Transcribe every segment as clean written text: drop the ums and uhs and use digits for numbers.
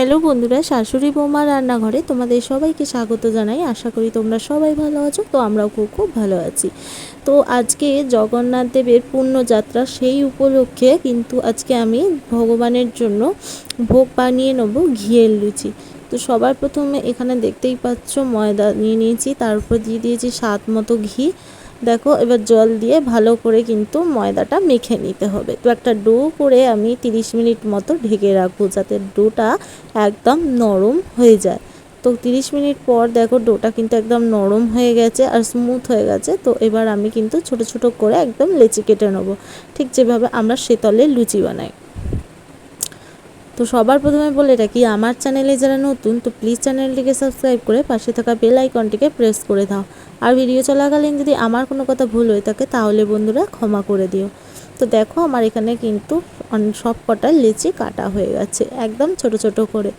Hello বন্ধুরা, শাশুড়ি বৌমা রান্নাঘরে তোমাদের সবাইকে স্বাগত জানাই। আশা করি তোমরা সবাই ভালো আছো। তো আমরাও খুব খুব ভালো আছি। তো আজকে জগন্নাথ দেবের পুণ্যযাত্রা, সেই উপলক্ষে কিন্তু আজকে আমি ভগবানের জন্য ভোগ বানিয়ে নেবো ঘিয়ের লুচি। তো সবার প্রথমে এখানে দেখতেই পাচ্ছ ময়দা নিয়ে নিয়েছি, তার উপর দিয়ে দিয়েছি স্বাদ মতো ঘি। দেখো, এবার জল দিয়ে ভালো করে কিন্তু ময়দাটা মেখে নিতে হবে। তো একটা ডো করে আমি 30 মিনিট মতো ঢেকে রাখবো, যাতে ডোটা একদম নরম হয়ে যায়। তো 30 মিনিট পর দেখো ডোটা কিন্তু একদম নরম হয়ে গেছে আর স্মুথ হয়ে গেছে। তো এবার আমি কিন্তু ছোট ছোট করে একদম লেচি কেটে নেবো, ঠিক যেভাবে আমরা শীতলের লুচি বানাই। তো সবার প্রথমে বলে রাখি, আমার চ্যানেলে যারা নতুন, তো প্লিজ চ্যানেলটিকে সাবস্ক্রাইব করে পাশে থাকা বেল আইকনটিকে প্রেস করে দাও। আর ভিডিও চলাকালীন যদি আমার কোনো কথা ভুল হয়ে থাকে তাহলে বন্ধুরা ক্ষমা করে দিও। তো দেখো, আমার এখানে কিন্তু সব কটা লেচি কাটা হয়ে গেছে একদম ছোট ছোট করে।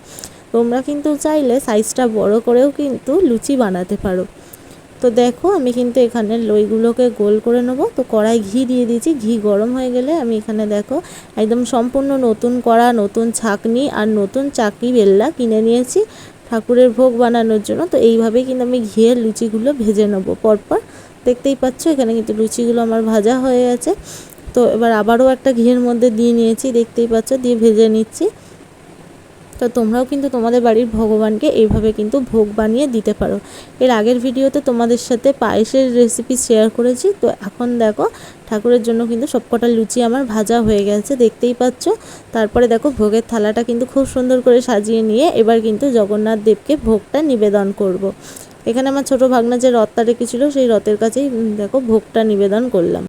তোমরা কিন্তু চাইলে সাইজটা বড় করেও কিন্তু লুচি বানাতে পারো। তো দেখো, আমি কিন্তু এখানে লইগুলোকে গোল করে নেবো। তো কড়াই ঘি দিয়ে দিয়েছি, ঘি গরম হয়ে গেলে আমি এখানে দেখো একদম সম্পূর্ণ নতুন কড়া, নতুন ছাঁকনি আর নতুন চাকি বেল্লা কিনে নিয়েছি ঠাকুরের ভোগ বানানোর জন্য। তো এইভাবেই কিন্তু আমি ঘিয়ের লুচিগুলো ভেজে নেবো পরপর। দেখতেই পাচ্ছ এখানে কিন্তু লুচিগুলো আমার ভাজা হয়ে গেছে। তো এবার আবারও একটা ঘিয়ের মধ্যে দিয়ে নিয়েছি, দেখতেই পাচ্ছ, দিয়ে ভেজে নিচ্ছি। তো তোমরাও কিন্তু তোমাদের বাড়ির ভগবানকে এইভাবে কিন্তু ভোগ বানিয়ে দিতে পারো। এর আগের ভিডিওতে তোমাদের সাথে পায়েসের রেসিপি শেয়ার করেছি। তো এখন দেখো ঠাকুরের জন্য কিন্তু সবকটা লুচি আমার ভাজা হয়ে গেছে, দেখতেই পাচ্ছ। তারপরে দেখো ভোগের থালাটা কিন্তু খুব সুন্দর করে সাজিয়ে নিয়ে এবার কিন্তু জগন্নাথ দেবকে ভোগটা নিবেদন করব। এখানে আমার ছোটো ভাগনা যে রথটা রেখেছিল সেই রথের কাছেই দেখো ভোগটা নিবেদন করলাম।